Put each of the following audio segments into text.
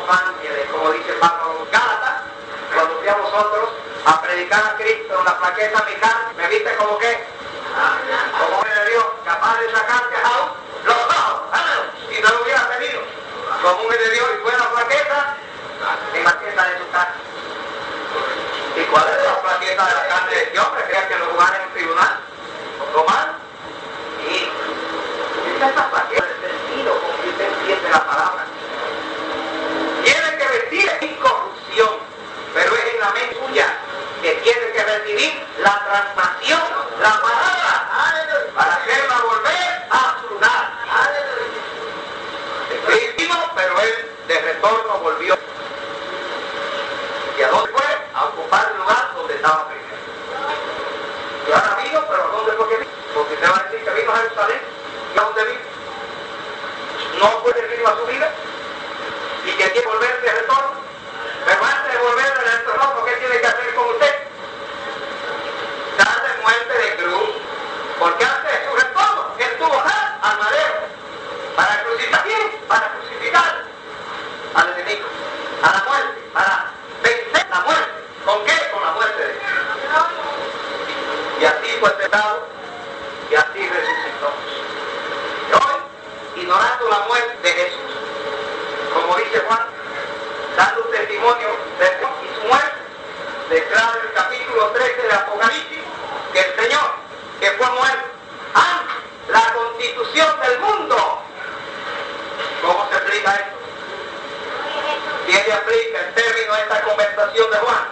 somos ángeles, como dice Pablo Gálatas, cuando fui a vosotros a predicar a Cristo en la plaqueta Mical, me viste como que, como hombre de Dios, capaz de sacarte aún los ojos, si no lo hubiera tenido, como hombre de Dios, y fue a la plaqueta, en la plaqueta de su carne. ¿Y cuál es la plaqueta de la carne de este hombre? ¿Crees que lo jugaron en un tribunal romano? Y esta plaqueta es el sentido con que usted entiende la palabra. Tiene que vestir en corrupción, pero es en la mente suya que tiene que recibir la transmisión, la palabra, para hacerla volver a su lugar. Cristo, pero él de retorno volvió. ¿Y a dónde fue? A ocupar el lugar donde estaba primero. Y ahora vino, pero ¿a dónde fue que vino? Porque usted va a decir que vino a Jerusalén. ¿Y a dónde vino? No fue que vino a su vida y que quiere volver de retorno. Pero antes de volver de retorno, ¿qué tiene que hacer con usted? Darle muerte de cruz. Porque antes de su retorno, él tuvo al madero. ¿Para crucificar quién? Para crucificar al enemigo, a la muerte, para vencer la muerte. ¿Con qué? Con la muerte de Jesús. Y así fue tentado y así resucitó. Y hoy, ignorando la muerte de Jesús, como dice Juan, dando un testimonio de Dios y su muerte, declara en el capítulo 13 de Apocalipsis que el Señor, que fue muerto antes la constitución del mundo. ¿Cómo se explica esto? ¿Quién le aplica el término de esta conversación de Juan?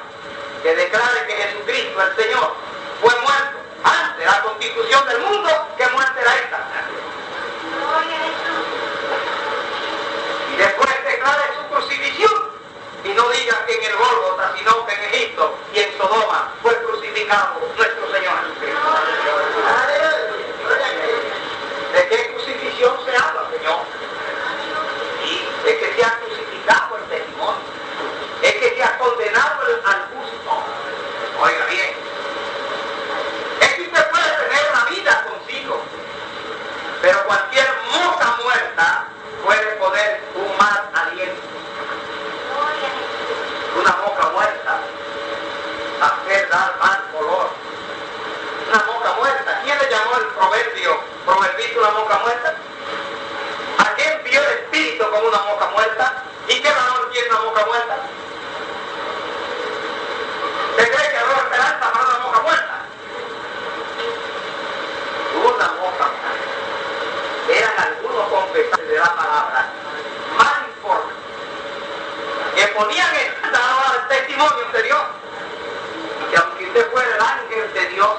Que declare que Jesucristo, el Señor, fue muerto antes la constitución del mundo. ¿Qué muerte era esta? Y después declare su crucifixión. Y no diga que en el Gólgota, sino que en Egipto y en Sodoma fue crucificado nuestro Señor Jesucristo. ¿De qué crucifixión se habla, Señor? Y es que se ha crucificado el testimonio. Es que se ha condenado al justo. Oiga bien. Es que usted puede tener una vida consigo, pero cualquier mosca muerta puede poner un mal aliento. Una mosca muerta hacer dar mal color. Una mosca muerta. ¿Quién le llamó el proverbito una mosca muerta? ¿A quién vio el espíritu como una mosca muerta? ¿Y qué valor tiene una mosca muerta? ¿Usted cree que habrá esperanza para una mosca muerta? Una mosca muerta. Eran algunos confesores de la palabra más importantes que ponían el testimonio de Dios. Y que aunque usted fuera el ángel de Dios,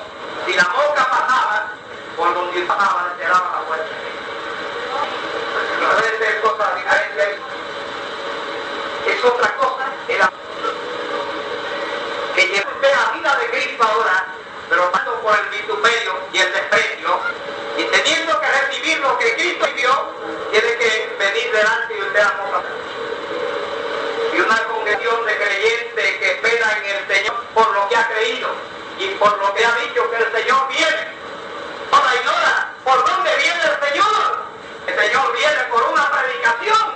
si la mosca pasaba, por donde pasaba, le cerraba la puerta. No debe ser cosa diferente ahí. Es otra cosa, que lleve usted la vida de Cristo ahora, pero pasando por el vituperio y el desprecio, y teniendo que recibir lo que Cristo vivió, tiene que venir delante de usted a mosca. Y una congregación de creyentes que espera en el Señor por lo que ha creído y por lo que ha dicho que el Señor viene. Ahora ignora por dónde viene el Señor. El Señor viene por una predicación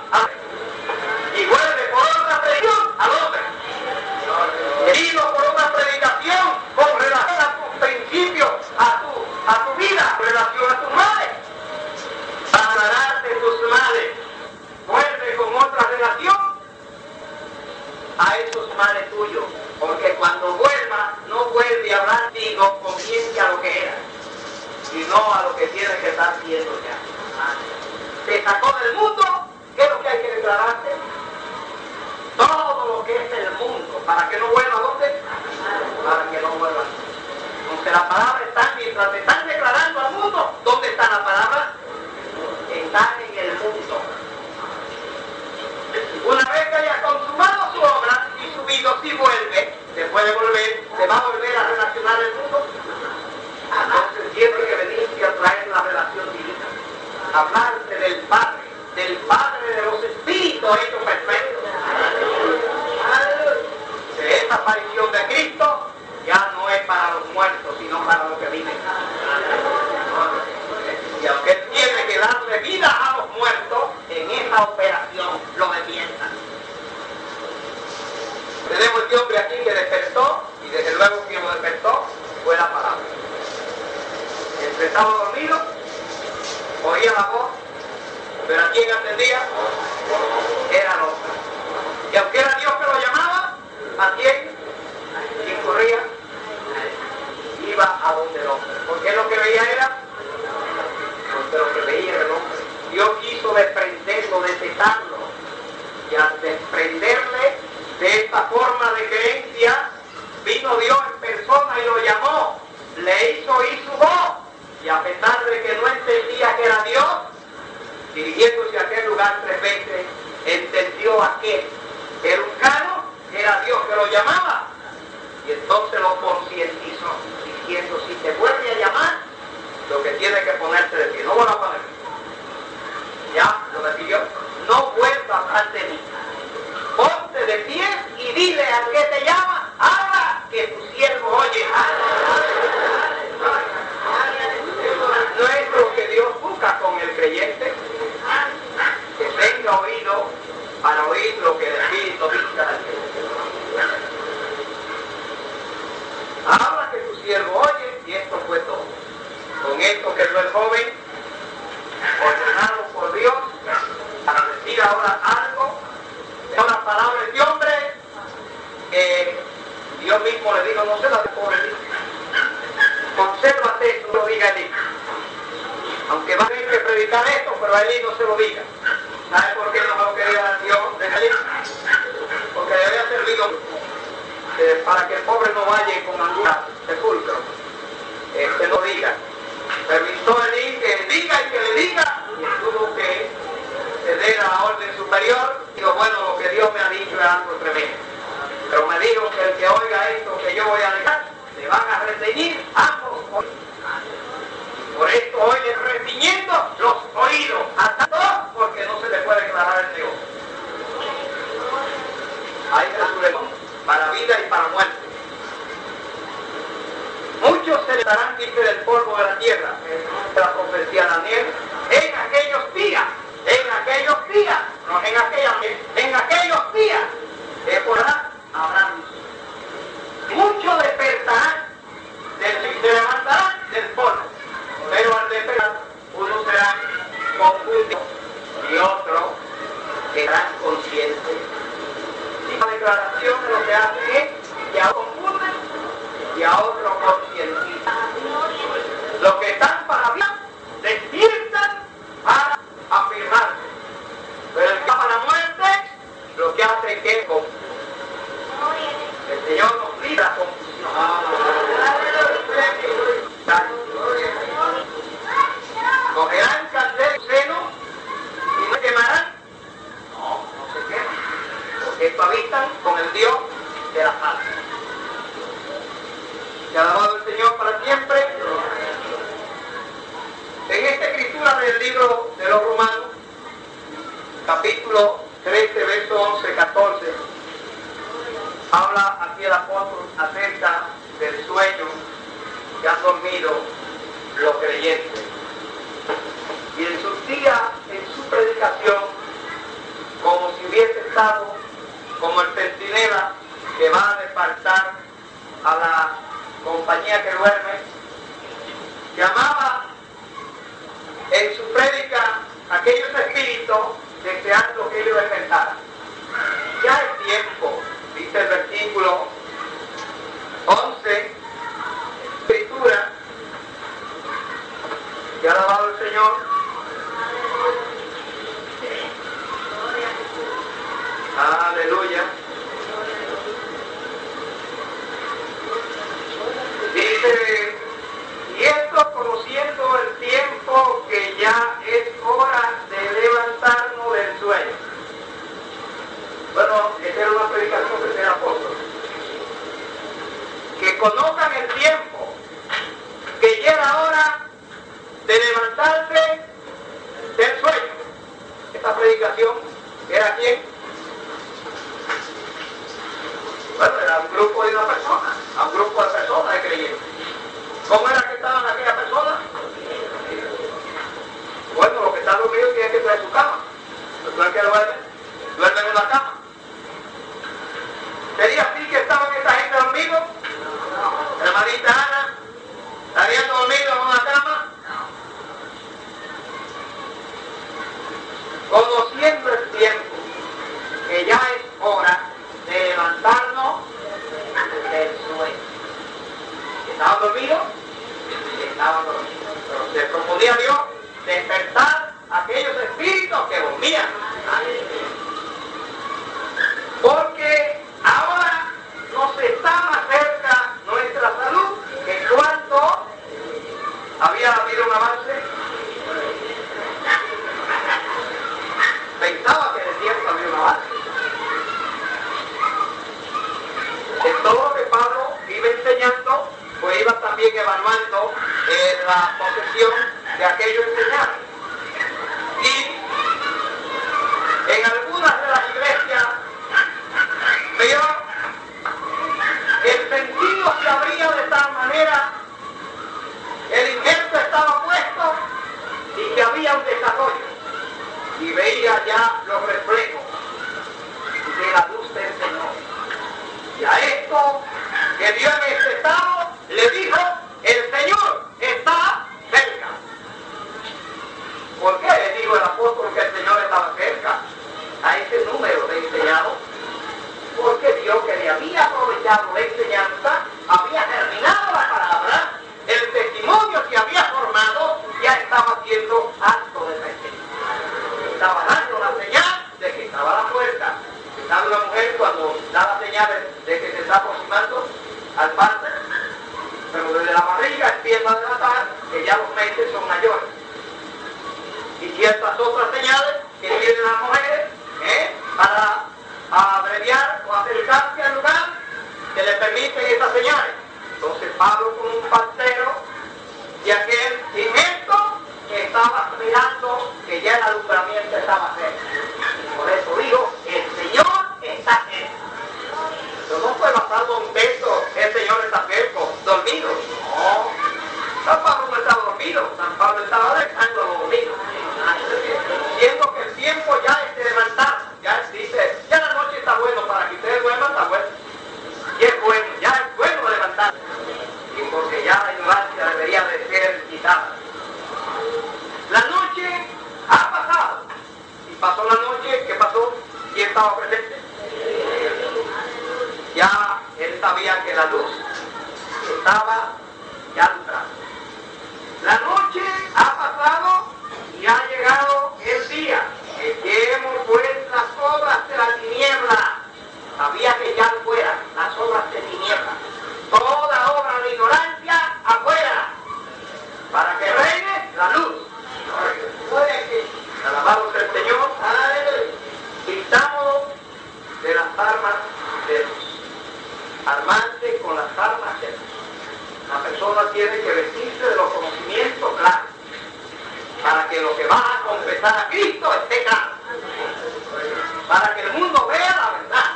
y vuelve por otra predicación al hombre. Vino por una predicación con relación a tus principios, a tu vida, con relación a tus males. Para aclararte tus males, vuelve con otra relación a esos males tuyos, porque cuando vuelva, no vuelve a hablar contigo comience a lo que era, sino a lo que tiene que estar siendo ya. Te sacó del mundo, ¿qué es lo que hay que declararte? Todo lo que es el mundo, para que no vuelva a dónde, para que no vuelva. Aunque la palabra está, mientras te están declarando al mundo, ¿dónde está la palabra? Está en el mundo. Una vez que haya consumado su obra y subido, si vuelve, se puede volver, se va a volver a relacionar el mundo. Entonces tiene que venir a traer la relación divina, hablarte del Padre de los Espíritus hechos perfectos. De esta aparición de Cristo ya no es para los muertos, sino para los que viven. Y aunque Él tiene que darle vida a los muertos, en esa operación lo defiendan. Tenemos este hombre aquí que despertó, y desde luego quien lo despertó fue la palabra. Entre estaba dormido, oía la voz, pero a quien atendía era el hombre. Y aunque era Dios que lo llamaba, ¿a quién? ¿Quién corría? Iba a donde el hombre. Porque lo que veía era, porque lo que veía era el hombre. Dios quiso desprenderlo, desecharlo, y al desprenderle de esta forma de creencia, vino Dios en persona y lo llamó, le hizo oír su voz, y a pesar de que no entendía que era Dios, dirigiéndose a aquel lugar 3 veces, entendió aquel que era un cano, que era Dios que lo llamaba, y entonces lo concientizó, diciendo, si te vuelve a llamar, lo que tiene que ponerse de pie, no van a poner. Ya, lo decidió, no vuelvas ante mí. Ponte de pie y dile al que te llama, habla, que tu siervo oye. No es lo que Dios busca con el creyente, que tenga oído para oír lo que el Espíritu dice al creyente. Habla, que tu siervo oye, y esto fue todo. Con esto quedó el joven, ordenado por Dios, para decir ahora algo, una palabra de este hombre, que Dios mismo le dijo, no se la de pobre hijo, consérvate esto, no lo diga el hijo. Aunque va a tener que predicar esto, pero a él no se lo diga. ¿Sabe por qué no se lo quería dar Dios de él? Porque le había servido para que el pobre no vaya con angustia sepulcro. Que no diga. Permitió el hijo que diga y que le diga, y tuvo que ceder a la orden superior. Digo, bueno, lo que Dios me ha dicho es algo tremendo. Pero me dijo que el que oiga esto que yo voy a dejar, le van a reteñir ambos. Por esto hoy le retiñendo los oídos hasta todos, porque no se le puede declarar el negocio. Hay resurrección para vida y para muerte. Muchos se le darán, dice, del polvo de la tierra, de la profecía de Daniel, en aquellos días, no en aquellos días, que por ahora habrá luz. Muchos despertarán, se levantarán del polvo, pero al despertar, unos serán confundidos y otros serán conscientes. Y la declaración de lo que hacen es que a unos confunden y a otros concientizan. Los que están para vida despiertan para afirmarse. Pero el que va para la muerte, lo que hace es que el Señor nos libra la confusión. Cogerán candela en su seno y no quemarán. No se queman. Porque esto habitan con el Dios de la paz. Y alabado el Señor para siempre. En esta escritura del libro de los Romanos, capítulo 13, verso 11, 14, habla aquí el apóstol acerca del sueño que han dormido los creyentes. Y insistía en su predicación como si hubiese estado como el centinela que va a despertar a la compañía que duerme. Llamaba en su prédica aquellos espíritus deseando que ellos despertaran. Ya es tiempo, dice el versículo 11, escritura, que ha alabado el Señor. Aleluya. Dice, y esto conociendo el tiempo que ya es hora de levantarnos del sueño. Bueno, esta era una predicación que sea apóstol. Que conozcan el tiempo, que ya era hora de levantarse del sueño. Esta predicación era quién? Bueno, era un grupo de una persona, a un grupo de personas de creyentes. ¿Cómo era que estaban aquellas personas? Bueno, los que están dormidos tienen que traer su cama. Los que duermen en la cama. ¿Sería así que estaban esta gente dormidos? Hermanita Ana, ¿habían dormido en una cama? Conociendo el tiempo, que ya es hora de levantarnos del sueño. ¿Estaban dormidos? Estaban dormidos. Pero se proponía a Dios despertar a aquellos espíritus que dormían. Porque ahora nos está más cerca nuestra salud que cuando había habido un avance. Pensaba que en el tiempo había un avance. En todo lo que Pablo iba enseñando, pues iba también evaluando la posesión de aquello enseñado. Y en algunas de las iglesias vio que el sentido se abría de tal manera, el injerto estaba puesto y que había un desarrollo. Y veía ya los reflejos de la luz del Señor. Y a esto que vio en este estado, le dijo, el Señor está cerca. ¿Por qué le dijo el apóstol que el Señor estaba cerca a ese número de enseñados? Porque vio que le había aprovechado la enseñanza, había terminado la palabra, el testimonio que había formado ya estaba haciendo acto de presencia. Estaba dando la señal de que estaba a la puerta. ¿Sabe una mujer cuando da la señal de que se está aproximando al parto? Pero desde la barriga empieza a delatar que ya los meses son mayores. Y ciertas otras señales que tienen las mujeres para abreviar o acercarse al lugar que le permiten esas señales. Entonces Pablo con un partero y aquel injerto que estaba mirando que ya el alumbramiento estaba cerca. Por eso digo, el Señor está cerca. Pero no fue basado en un texto, el Señor está cerca, dormido. No, San Pablo no estaba dormido, San Pablo estaba dejando a los dormidos. Siendo que el tiempo ya es de levantar, ya dice, ya la noche está bueno para que ustedes duerman, está bueno. Y es bueno, ya es bueno levantar. Y porque ya la ignorancia debería de ser quitada. La noche ha pasado. Y pasó la noche, ¿qué pasó? ¿Quién estaba presente? Ya él sabía que la luz estaba ya alumbrando. La noche ha pasado y ha llegado el día. Echemos pues las obras de la tiniebla. Sabía que ya fuera las obras de tiniebla. Toda obra de ignorancia afuera. Para que reine la luz. Alabado sea el Señor. Vistámonos de las armas de luz. Armarse con las armas de luz. La persona tiene que vestirse de los conocimientos claros. Para que lo que va a confesar a Cristo esté claro. Para que el mundo vea la verdad.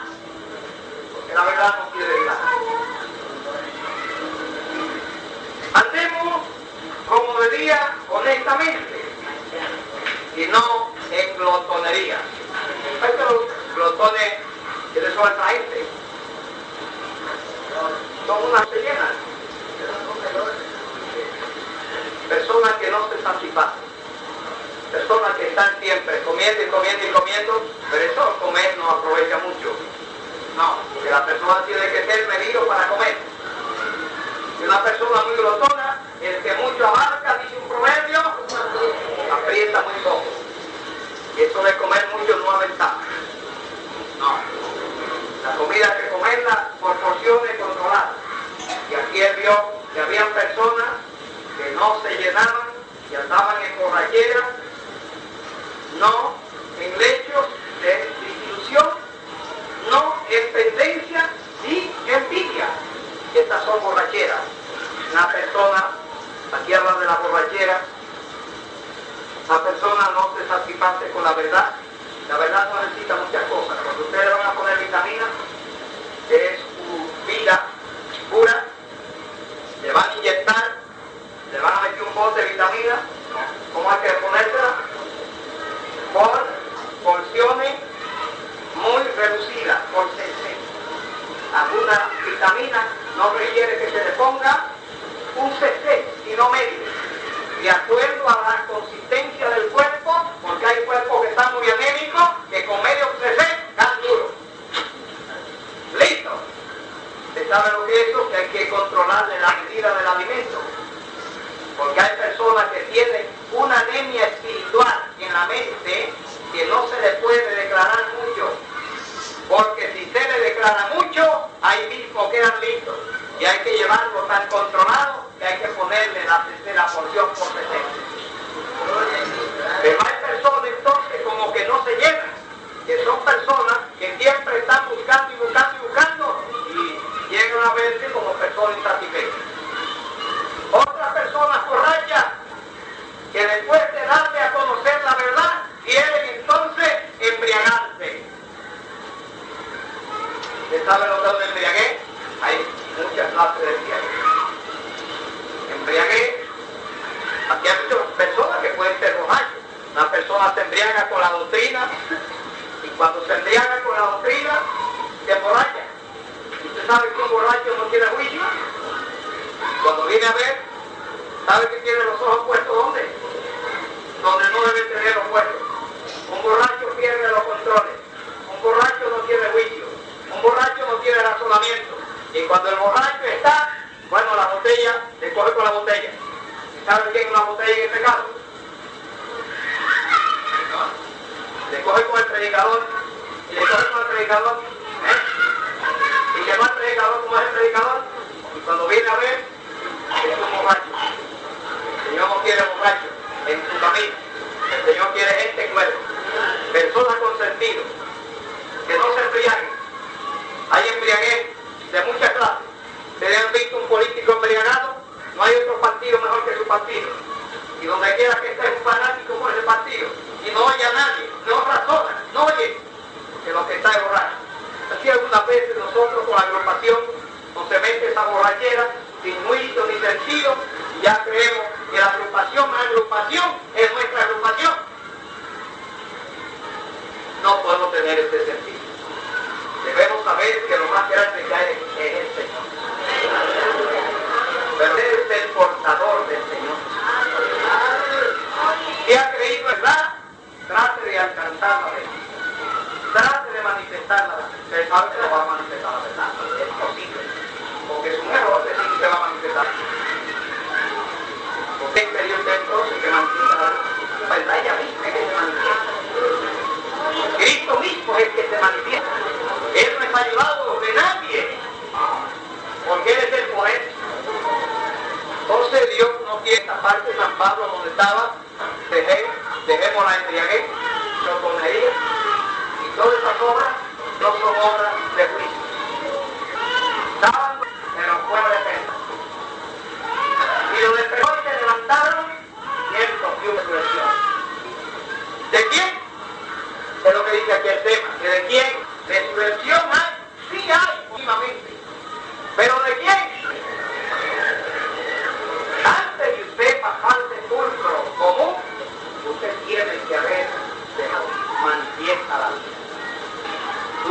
Porque la verdad no tiene verdad. Andemos como de día honestamente y no en glotonería. ¿Sabes que los glotones que les son a esta gente? Son unas llenas. Personas que no se satisfacen. Personas que están siempre comiendo y comiendo y comiendo, pero eso comer no aprovecha mucho. No, porque la persona tiene que ser medido para comer. Y una persona muy glotona, el que mucho abarca, dice un proverbio, aprieta muy poco. Y eso de comer mucho no aventaja. No. La comida hay que comerla por porciones controladas. Y aquí él vio que habían personas que no se llenaban y andaban en borracheras, no en lechos de disilusión, no en pendencia ni envidia. Estas son borracheras. Una persona, aquí habla de la borrachera, la persona no se satisface con la verdad. La verdad no necesita muchas cosas. Cuando ustedes le van a poner vitaminas, que es su vida pura, le van a inyectar, le van a meter un bote de vitaminas, ¿cómo hay que ponérsela? Por porciones muy reducidas, por cc. una vitamina no requiere que se le ponga un cc, sino medio, de acuerdo a la consistencia del cuerpo, porque hay cuerpos que están muy anémicos, que con medio cc están duros. Listo. ¿Usted sabe lo que es eso? Que hay que controlarle la medida del alimento. Porque hay personas que tienen una anemia espiritual en la mente que no se le puede declarar mucho. Porque si se le declara mucho, ahí mismo quedan listos. Y hay que llevarlo tan controlado que hay que ponerle la tercera porción por 60. Pero hay personas entonces como que no se llenan, que son personas que siempre están buscando y buscando y buscando y llegan a verse como personas insatisfechas. Otras personas borrachas que después de darle a conocer la verdad, quieren entonces embriagarse. ¿Usted sabe lo que es un embriaguez? Hay muchas clases de embriaguez. Embriaguez, aquí hay muchas personas que pueden ser borrachos. Una persona se embriaga con la doctrina y cuando se embriaga con la doctrina, se emborracha. ¿Usted sabe que un borracho no tiene juicio? Cuando viene a ver, ¿sabe que tiene los ojos puestos dónde? Donde no debe tenerlos puestos. Un borracho pierde los controles. Un borracho no tiene juicio. Un borracho no tiene razonamiento. Y cuando el borracho está, bueno, la botella, le coge con la botella. ¿Sabe quién es una botella en este caso? Le coge con el predicador, y le coge con el predicador, y le va al predicador como es el predicador, y cuando viene a ver, es un borracho. El Señor no quiere borracho en su camino. El Señor quiere gente cuerda, personas con sentido, que no se embriaguen. Hay embriaguez de muchas clases. Ustedes han visto un político embriagado, no hay otro partido mejor que su partido. Y donde quiera que esté un fanático por ese partido, y no oye a nadie, no razona, no oye, que lo que está es borracho. Así algunas veces nosotros con la agrupación nos se mete esa borrachera sin juicio ni sentido, y ya creemos que la agrupación es nuestra agrupación. No podemos tener ese sentido. Debemos saber que lo más grande que hay es el Señor. Pero Él es el portador del Señor. Si ha creído verdad, trate de alcanzar la verdad. Trate de manifestar la verdad. Usted sabe que no va a manifestar la verdad. Es posible. Porque es un error decir que se va a manifestar. Porque es que usted entonces que manifiesta la verdad. Ella misma es que se manifiesta. Cristo mismo es el que se manifiesta. Él no es ayudado de nadie. Porque Él es el poder. Entonces Dios no tiene esta parte de San Pablo donde estaba. Dejemos la embriaguez, choconería, y todas esas obras no son obras de juicio. Estaban en los pueblos de defensa. Y los despertó y se levantaron y Él rompió resurrección. ¿De quién? Es lo que dice aquí el tema. ¿De quién? Resurrección hay, sí hay, últimamente. ¿Pero de quién? Antes de usted pasar al sepulcro común, usted tiene que haber dejado manifiesta la vida.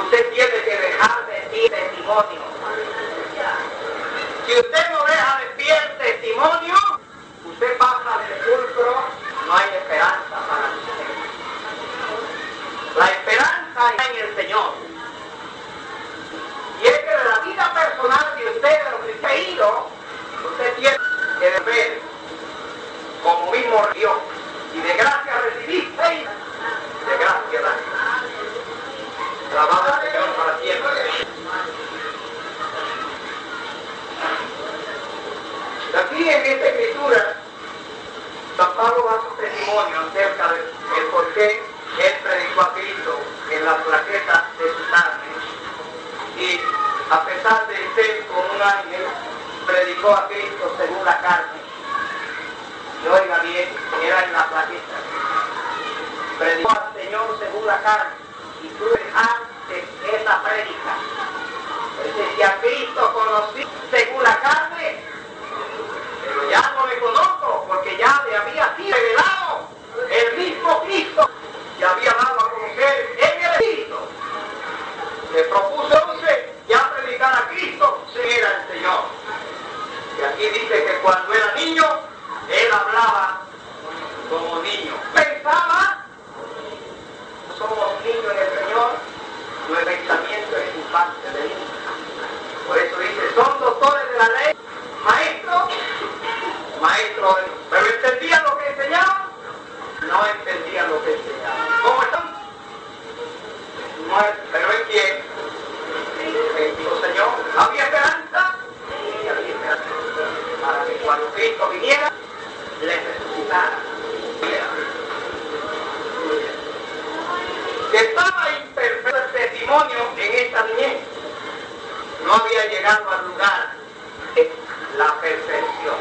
Usted tiene que dejar de decir testimonio. Si usted no deja de decir testimonio, usted pasa al sepulcro, no hay esperanza para usted. La esperanza está en el Señor. Y es que de la vida personal de usted, de lo que usted ha ido, usted tiene que ver como mismo Dios. Y de gracia recibisteis, de gracia daréis. Alabado al Señor para siempre. Aquí en esta escritura, San Pablo da su testimonio acerca del por qué él predicó a Cristo en la flaqueza de su carne. Y a pesar de ser como un ángel, predicó a Cristo según la carne. Y oiga bien, era en la flaqueza. Predicó al Señor según la carne. Y tú dejaste esa prédica. Dice, si a Cristo conocí según la carne, pero ya no le conozco, porque ya le había sido revelado el mismo Cristo que había dado a conocer en el Espíritu. Le propuso entonces ya predicar a Cristo. muerte. ¿Pero en quién? En Cristo Señor. ¿Había esperanza? Sí, había esperanza. Para que cuando Cristo viniera, les resucitara. Que estaba imperfecto el testimonio en esta niñez. No había llegado al lugar de la perfección.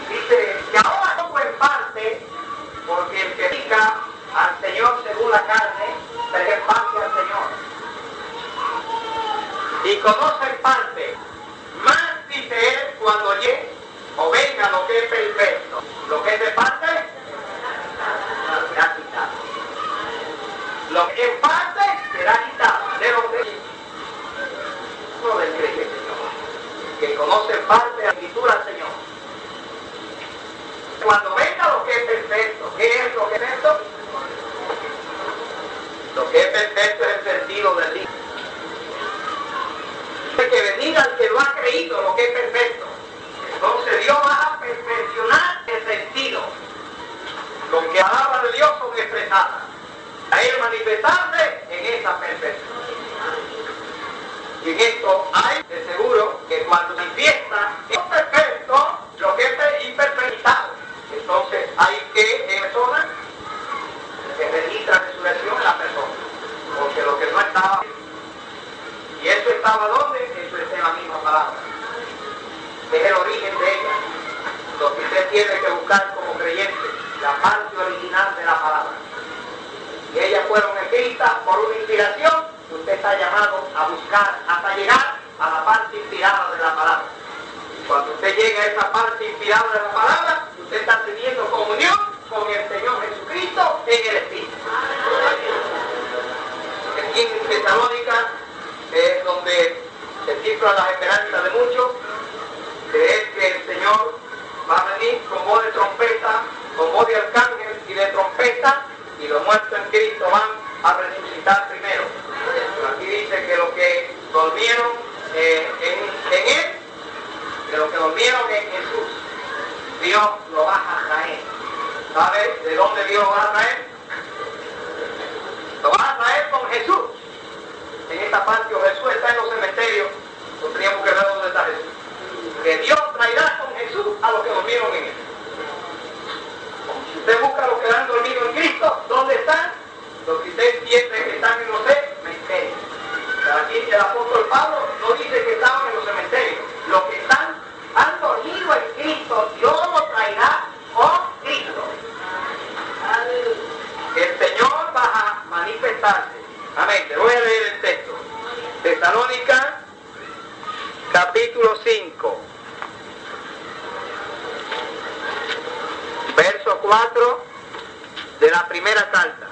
Dice que ahora poco en parte, porque el que diga al Señor según la carne, se en parte al Señor. Y conoce en parte, más dice él cuando llegue o venga lo que es perfecto. Lo que es de parte, será quitado. Lo que en parte será quitado. De lo que no del creyente, Señor, que conoce en parte la escritura al Señor. Cuando venga lo que es perfecto, ¿qué es lo que es perfecto? Lo que es perfecto es el sentido del libro. Que bendiga al que lo ha creído, lo que es perfecto. Entonces Dios va a perfeccionar el sentido. Lo que palabra de Dios son expresadas. A él manifestarse en esa perfección. Y en esto hay de seguro que cuando manifiesta es perfecto, lo que es imperfectado. Entonces hay que en persona que registra resurrección en la persona. Porque lo que no estaba, y eso estaba ¿dónde? Eso está en la misma palabra. Es el origen de ella. Lo que usted tiene que buscar como creyente, la parte original de la palabra. Y ellas fueron escritas por una inspiración que usted está llamado a buscar hasta llegar a la parte inspirada de la palabra. Cuando usted llega a esa parte inspirada de la palabra, usted está teniendo comunión con el Señor Jesucristo en el Espíritu. Aquí en Tesalónica es donde se cifran las esperanzas de muchos, que es que el Señor va a venir con voz de trompeta, con voz de arcángel y de trompeta, y los muertos en Cristo van a resucitar primero. Aquí dice que los que durmieron en Él, que los que durmieron en Jesús, Dios lo va a traer. ¿Sabe de dónde Dios lo va a traer? Lo va a traer con Jesús. En esta parte, o Jesús está en los cementerios, pues teníamos que ver dónde está Jesús. Que Dios traerá con Jesús a los que durmieron en Él. Si usted busca a los que han dormido en Cristo, ¿dónde están? Los que usted entiende que están en los cementerios. Pero aquí el apóstol Pablo no dice que estaban en los cementerios. Los que han dormido en Cristo, Dios los traerá con Cristo. El Señor va a manifestarse. Amén. Te voy a leer el texto. Tesalónica, capítulo 5. Verso 4 de la primera carta.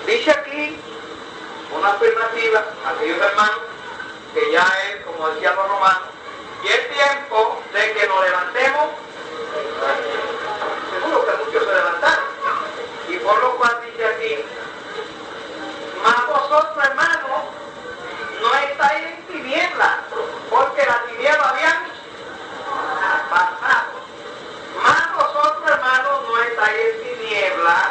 Dice aquí una afirmativa a aquellos hermanos que ya es, como decían los romanos, y es tiempo de que nos levantemos. Seguro que muchos se levantaron. Y por lo cual dice aquí, mas vosotros, hermanos, no estáis en tinieblas, porque las tinieblas habían pasado. Mas vosotros, hermanos, no estáis en tinieblas,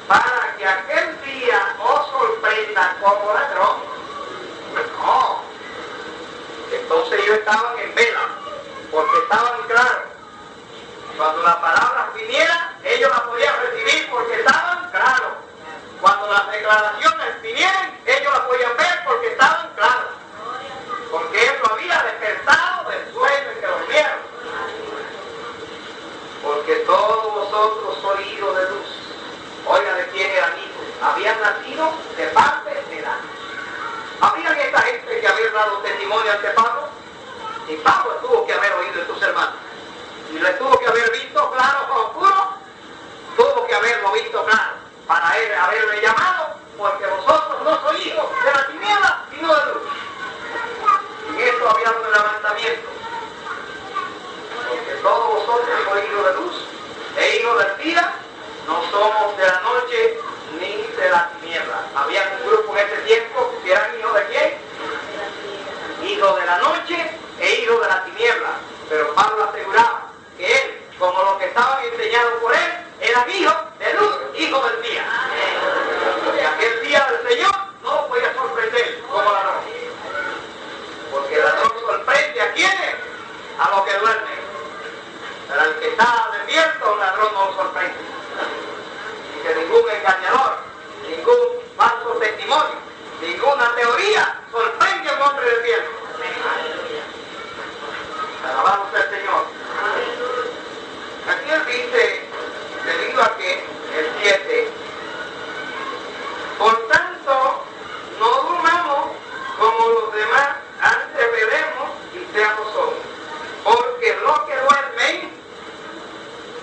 para que aquel día os sorprenda como ladrón. No. Entonces ellos estaban en vela, porque estaban claros. Cuando la palabra viniera, ellos la podían recibir porque estaban claros. Cuando las declaraciones vinieran, ellos las podían ver porque estaban claros. Porque Él lo había despertado del sueño en que durmieron. Porque todos vosotros sois hijos de luz. Oiga, ¿de quién eran hijos? Habían nacido de parte de la luz. ¿Habían esta gente que había dado testimonio ante Pablo? Y Pablo tuvo que haber oído de tus hermanos. Y lo tuvo que haber visto claro o oscuro, tuvo que haberlo visto claro para él haberle llamado, porque vosotros no sois hijos de la tiniebla, sino de luz. Y en esto había un levantamiento. Porque todos vosotros sois hijos de luz e hijos del día, no somos de la noche ni de la tiniebla. Había un grupo en ese tiempo que eran hijos de quién? Hijos de la noche e hijos de la tiniebla. Pero Pablo aseguraba que él, como los que estaban enseñados por él, eran hijos de luz, hijos del día. Y aquel día del Señor no voy a sorprender como ladrón. Porque el ladrón sorprende a quienes, a los que duermen. Pero al que está despierto, un ladrón no lo sorprende. Y que ningún engañador, ningún falso testimonio, ninguna teoría sorprende a un hombre despierto. Alabamos al Señor. Aquí él dice, debido a que el 7, por tanto, no durmamos como los demás, antes veremos y seamos sobrios. Porque los que duermen,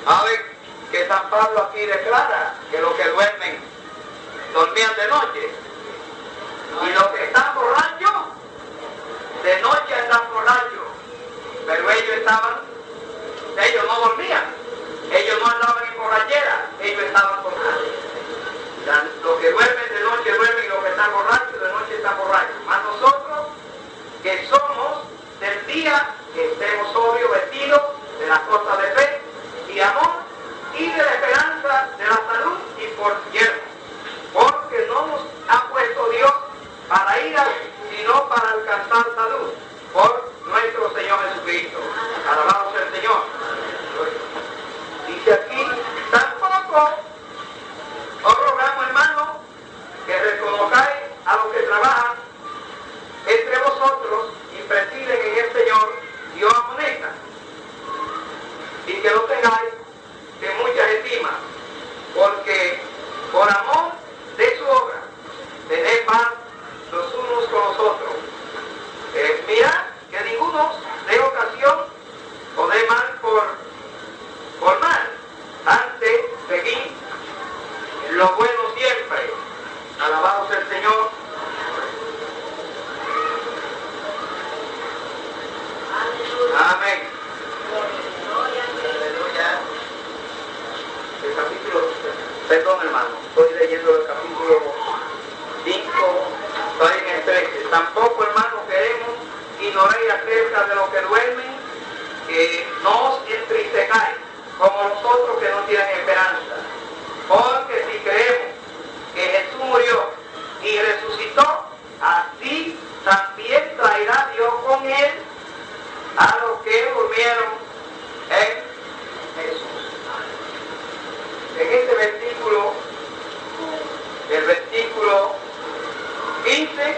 a ver que San Pablo aquí declara que los que duermen dormían de noche. Y los que están borrachos, de noche están borrachos. Pero ellos no dormían, ellos no andaban en borrachera, ellos estaban borrachos. Los que duermen de noche duermen y los que están borrachos de noche están borrachos. Más nosotros que somos del día, que estemos sobrios, vestidos de las cosas de fe y amor y de la esperanza de la salud y por cierto, porque no nos ha puesto Dios para ira, sino para alcanzar salud por nuestro Señor Jesucristo. Alabamos al Señor. Dice aquí, tampoco os rogamos, hermanos, que reconozcáis a los que trabajan entre vosotros y presiden en el Señor y os amonestan, y que lo tengáis de mucha estima, porque por amor de su obra tened paz los unos con los otros. Mirad que ninguno dé ocasión o dé mal por mal, antes seguid lo bueno siempre. Alabado sea el Señor. Amén. Aleluya. El capítulo, perdón hermano, estoy leyendo el capítulo 5, estoy en el 13. Tampoco, hermano, queremos ignoréis acerca de los que duermen, que no os entristecáis como nosotros que no tienen esperanza. Porque si creemos que Jesús murió y resucitó, así también traerá Dios con él a los que durmieron en Jesús. En este versículo, el versículo 15,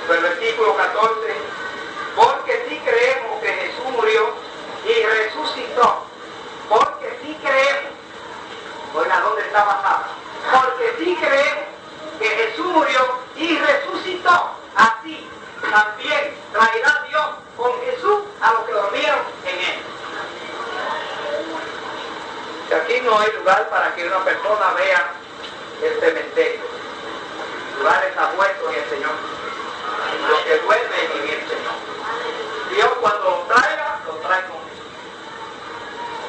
el versículo 14, porque si creemos que Jesús murió y resucitó, porque si creemos, oiga, ¿dónde está basada? Porque si creemos que Jesús murió y resucitó, así también traerá Dios con Jesús a los que dormieron en él. Y aquí no hay lugar para que una persona vea el cementerio. Lugar está puesto en el Señor. Los que duermen en el Señor. Dios cuando lo traiga, lo trae con Jesús.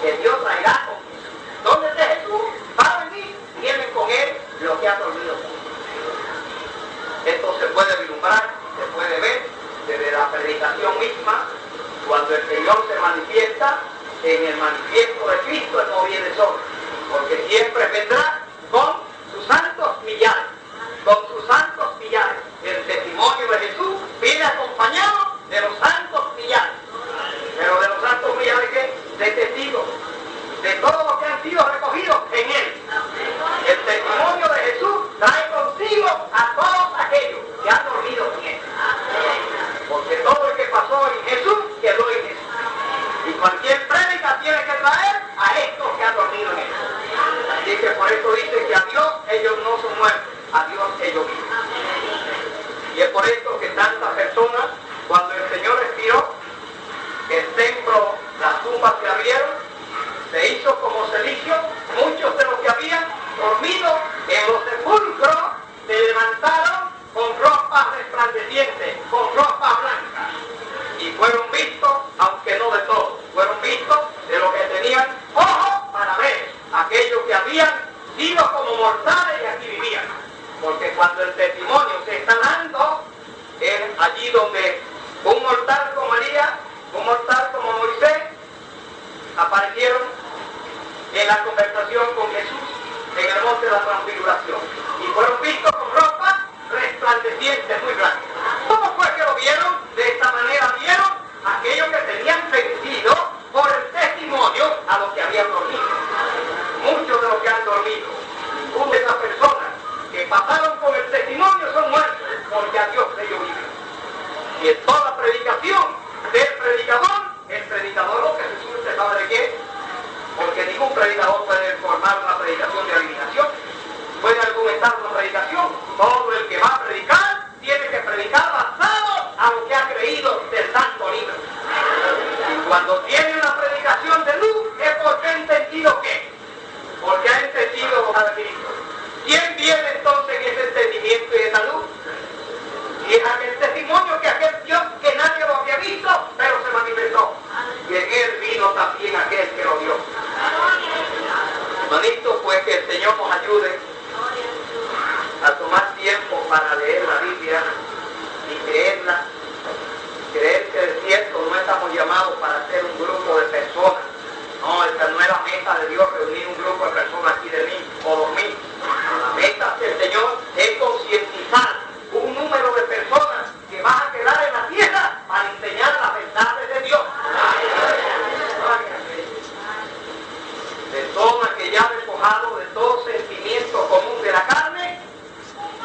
Que Dios traerá con Jesús. ¿Dónde está Jesús? Va a venir, vienen con él los que han dormido con él. Esto se puede vislumbrar, se puede ver desde la predicación misma, cuando el Señor se manifiesta en el manifiesto de Cristo, él no viene solo, porque siempre vendrá con sus santos millares, con sus santos millares. El testimonio de Jesús viene acompañado de los santos millares. Pero de los santos millares, ¿qué? De testigos, de todos los que han sido recogidos en él. El testimonio de Jesús trae consigo a todos aquellos que han dormido en él. Porque todo el que pasó en Jesús quedó en Jesús. Y cualquier prédica tiene que traer a estos que han dormido en él. Así que por eso dice que a Dios ellos no son muertos, a Dios ellos viven. Y es por esto que tantas personas, cuando el Señor expiró, el templo, las tumbas se abrieron, se hizo como celicio, muchos de los que habían dormido en los sepulcros se levantaron con ropas resplandecientes, con ropas blancas, y fueron vistos, aunque no de todos, fueron vistos de los que tenían ojos para ver, aquellos que habían sido como mortales y aquí vivían. Porque cuando el testimonio se está dando, es allí donde un mortal como Elías, un mortal como Moisés, aparecieron en la conversación con Jesús en el monte de la transfiguración. Y fueron vistos con ropas resplandecientes muy blancas. ¿Cómo fue que lo vieron? De esta manera vieron aquellos que tenían vencido por el testimonio a los que habían dormido. Muchos de los que han dormido, ninguna de esas personas que pasaron con el testimonio son muertos, porque a Dios ellos viven. Y en toda predicación del predicador, el predicador lo que se surge, ¿sabe de qué? Porque ningún predicador puede formar una predicación de adivinación, puede argumentar una predicación. Todo el que va a predicar tiene que predicar basado a lo que ha creído del santo libro. Y cuando tiene una predicación de luz es porque ha entendido qué, porque ha entendido a Cristo. ¿Quién viene entonces en ese entendimiento y esa luz? Y es aquel testimonio que aquel Dios que nadie lo había visto, pero se manifestó. Y en él vino también aquel que lo dio. Hermanito, pues que el Señor nos ayude a tomar tiempo para leer la Biblia y creerla. Creer que es cierto, no estamos llamados para ser un grupo de personas. No, esta no es la meta de Dios, reunir un grupo de personas aquí de 1000 o 2000. La meta del Señor es concientizar un número de personas que van a quedar en la tierra para enseñar las verdades de Dios. Personas que ya han despojado de todo sentimiento común de la carne,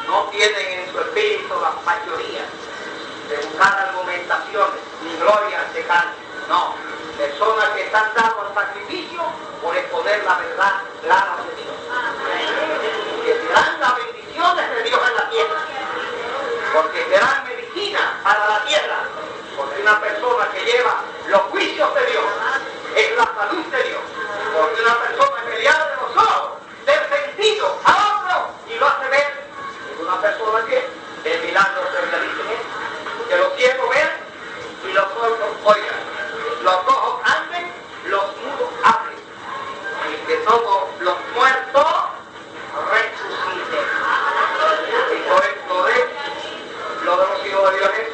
no tienen en su espíritu la mayoría de buscar argumentaciones ni glorias de carne. No, personas que están dando al sacrificio por exponer la verdad clara de Dios. Que serán las bendiciones de Dios en la tierra. Porque serán medicina para la tierra. Porque una persona que lleva los juicios de Dios es la salud de Dios. Porque una persona que le abre los ojos del sentido a otro y lo hace ver, es una persona que el milagro se realiza en él. Que los ciegos vean y los sordos oigan. Los ojos anden, los mudos hablen. Y que todos los muertos resuciten. Y por esto lo de los hijos de Dios es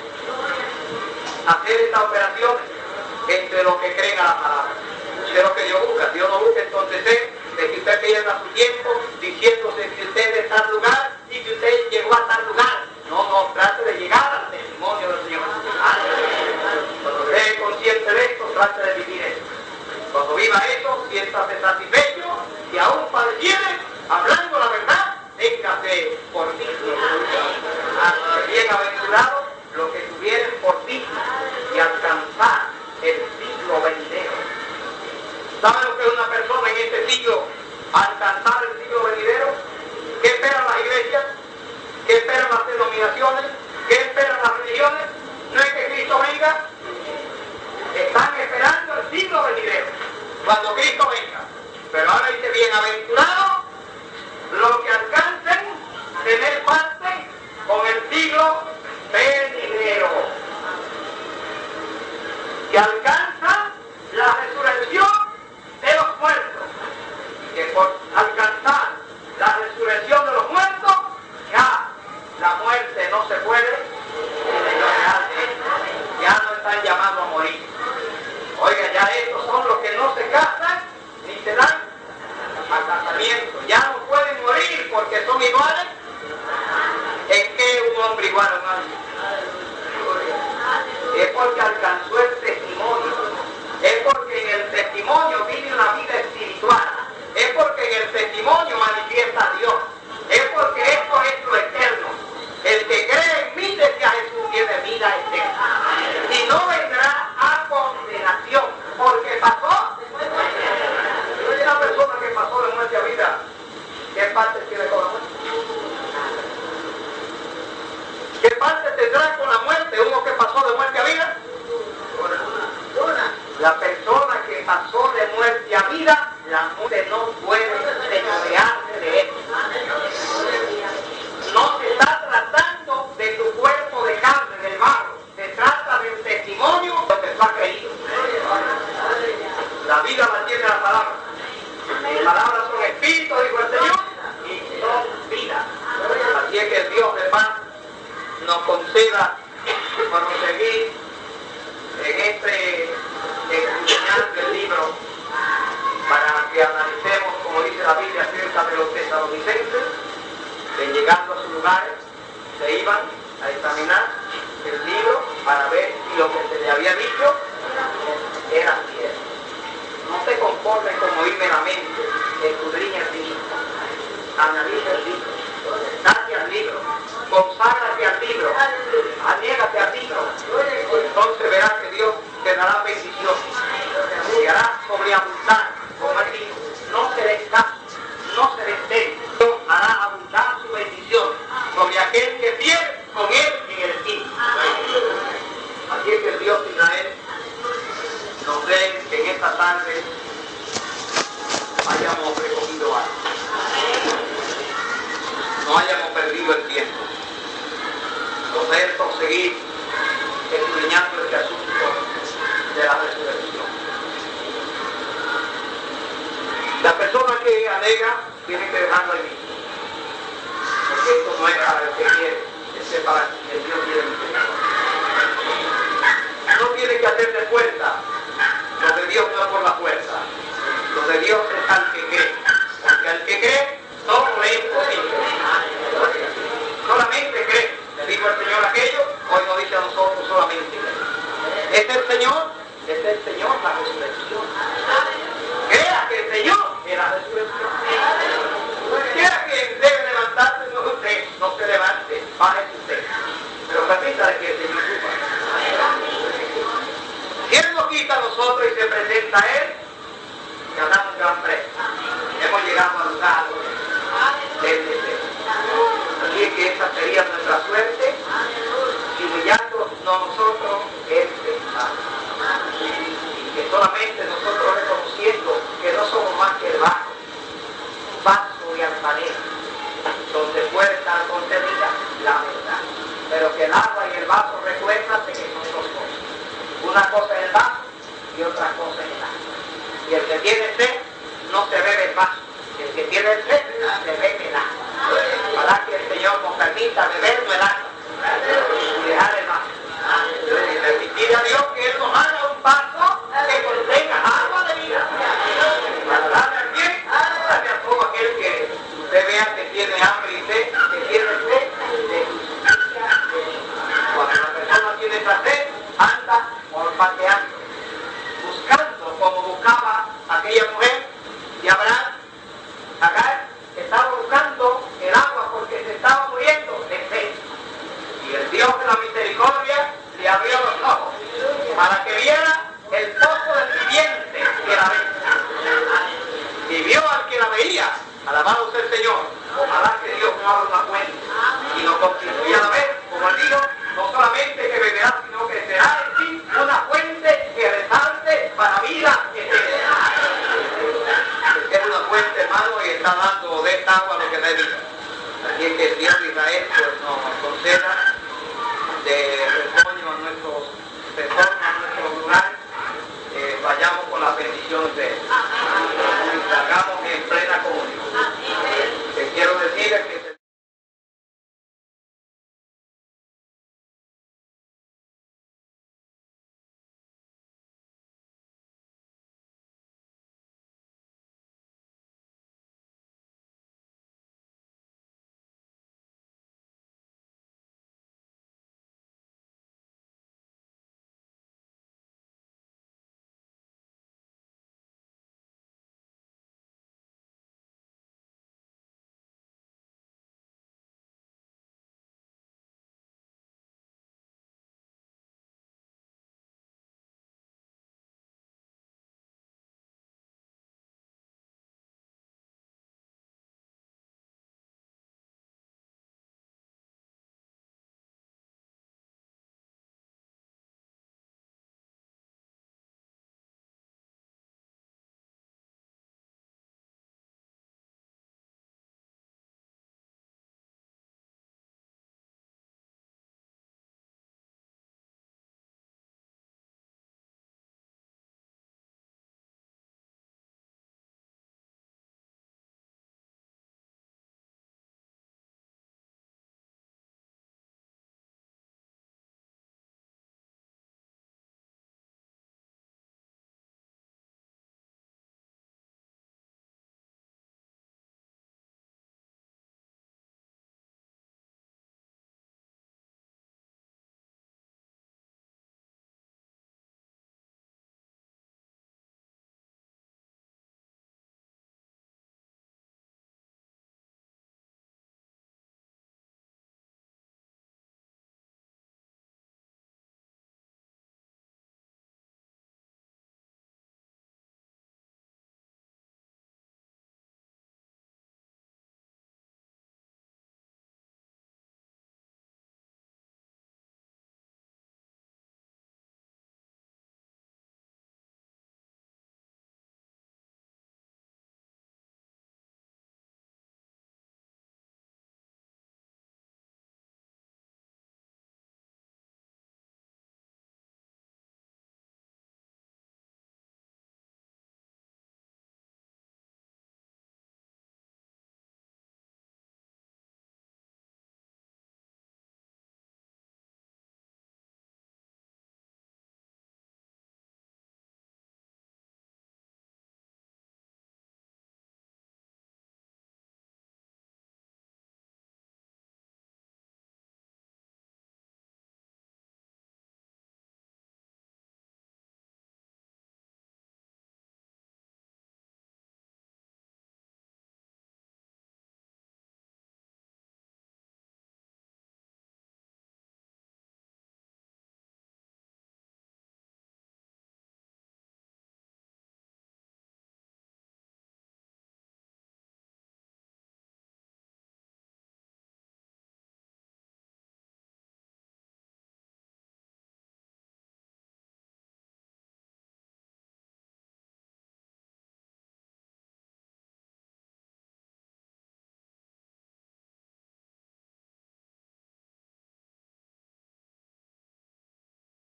hacer esta operación entre los que creen a la palabra. Eso es lo que Dios busca. Dios no busca entonces de que usted pierda su tiempo diciéndose que usted es tal lugar y que usted llegó a tal lugar. No, trate de llegar al testimonio del Señor. Cuando esté consciente de esto, trate de vivir eso. Cuando viva eso, siéntase satisfecho y aún padeciere, hablando la verdad, téngase por digno. Bienaventurados los que tuvieren por digno y alcanzar el siglo venidero. ¿Saben lo que es una persona en este siglo alcanzar el siglo venidero? ¿Qué esperan las iglesias? ¿Qué esperan las denominaciones? ¿Qué esperan las religiones? No es que Cristo venga. Están esperando el siglo venidero, cuando Cristo venga. Pero ahora dice, bienaventurados los que alcancen tener parte con el siglo venidero. Que alcanzan la resurrección de los muertos. Que por alcanzar la resurrección de los muertos, ya la muerte no se puede, ya no están llamados a morir. Oiga, ya estos son los que no se casan ni se dan a casamiento. Ya no pueden morir porque son iguales. ¿En qué un hombre igual a un ángel? Es porque alcanzó el testimonio. Es porque en el testimonio vive una vida espiritual. Es porque en el testimonio manifiesta a Dios. Es porque esto es lo eterno. El que cree en mí, decía Jesús, tiene vida eterna. Y no vendrá a condenación, porque pasó. Hay una persona que pasó de muerte a vida. ¿Qué parte tiene con la muerte? ¿Qué parte tendrá con la muerte uno que pasó de muerte a vida? La persona que pasó de muerte a vida, la muerte no puede señorearse de él. No se está tratando de tu cuerpo de carne, del barro. Se trata del testimonio de que tú has creído. La vida la tiene la palabra. Las palabras son espíritu, dijo el Señor, y son vida. Así es que el Dios de paz nos conceda proseguir en este escudriñar del libro para que analicemos que iban a examinar el libro para ver si lo que se le había dicho era cierto. No se conforme con oír meramente, escudriña el libro, analiza el libro, date al libro, conságrate al libro, anégate al libro. Entonces verás que Dios te dará bendición, te hará sobreabundar, como él dijo, no se descanse, no se detén. Dios hará abundar su bendición sobre aquel que pierde con él en el fin. Así es que el Dios de Israel nos dé que en esta tarde hayamos recogido algo. No hayamos perdido el tiempo. Poder conseguir escudriñando este asunto de la resurrección. La persona que alega tiene que dejarlo ahí mismo. Porque esto no es para el que quiere, es para el que Dios quiere misericordia. No tiene que hacer de fuerza. Lo de Dios no es por la fuerza. Lo de Dios es al que cree. Porque al que cree, todo le es posible. Solamente cree. Le dijo el Señor aquello, hoy nos dice a nosotros solamente cree. Es el Señor la resurrección. Crea que el Señor es la resurrección. Quiera que debe levantarse, no se levante, bájese usted. Pero permítale que el Señor suba. Si Él nos quita a nosotros y se presenta a Él, ganamos un gran premio. Hemos llegado al lugar del deseo. Así es que esa sería nuestra suerte, si humillándonos nosotros es pensar. Y que solamente nosotros reconociendo que no somos más que el vaso y alfarero, donde puede estar contenida la verdad. Pero que el agua y el vaso, recuérdate que son dos cosas. Una cosa es el vaso y otra cosa es el agua. Y el que tiene sed no se bebe el vaso. El que tiene sed se bebe el agua. Para que el Señor nos permita beber el agua y dejar el vaso. Y permitir a Dios que Él nos haga un vaso que contenga agua de vida. Para darle a quién, darle a todo aquel que usted vea que tiene hambre y sed, que tiene sed de justicia. Cuando la persona tiene esa sed, anda olfateando, buscando como buscaba aquella mujer de Abraham. Agar estaba buscando el agua porque se estaba muriendo de sed. Y el Dios de la misericordia le abrió los ojos para que viera el pozo del viviente que la ve. Y vio al que la veía. Alabado sea el Señor. Ojalá que Dios nos abra una fuente y nos constituya a la vez, como él dijo, no solamente que beberá, sino que será en sí una fuente que resalte para vida eterna. Es una fuente, hermano, y está dando de esta agua lo que da vida. Así es que el Dios de Israel pues, nos conceda de retorno a nuestros lugares, vayamos con las bendiciones de Él.